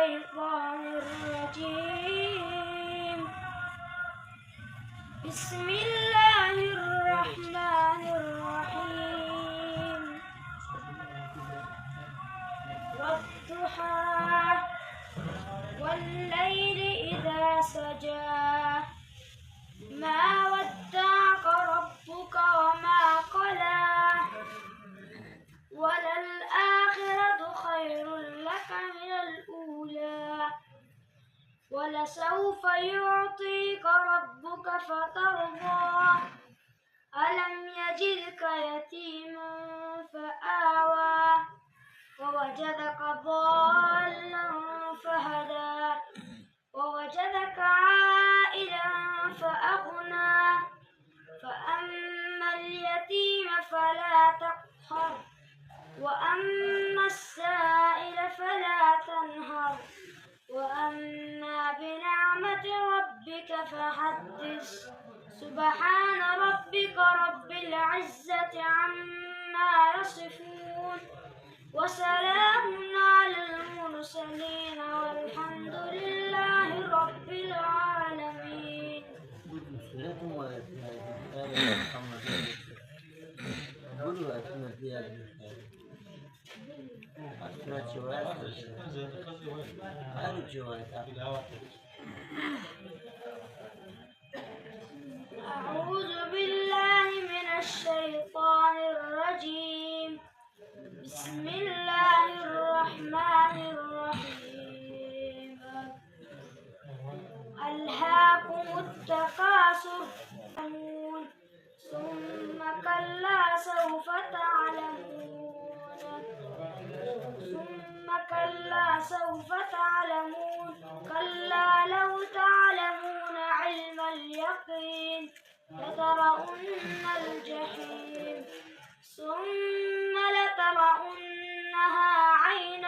الشيطان الرجيم. بسم الله الرحمن الرحيم. والضحى والليل إذا سجى ما ودعك ربك وما قلى وللآخرة خير لك من الأولى ولسوف يعطيك ربك فترضى ألم يجدك يتيما فآوى ووجدك ضالا فهدى ووجدك عائلا فأغنى فأما اليتيم فلا تقهر وأما السائل فلا تنهر وأما بنعمة ربك فحدث. سبحان ربك رب العزة عما يصفون وسلام على المرسلين والحمد لله رب العالمين. أعوذ بالله من الشيطان الرجيم. بسم الله الرحمن الرحيم. ألهاكم التكاثر ثم كلا سوف تعلمون كلا لو تعلمون علم اليقين لترون الجحيم ثم لترونها عين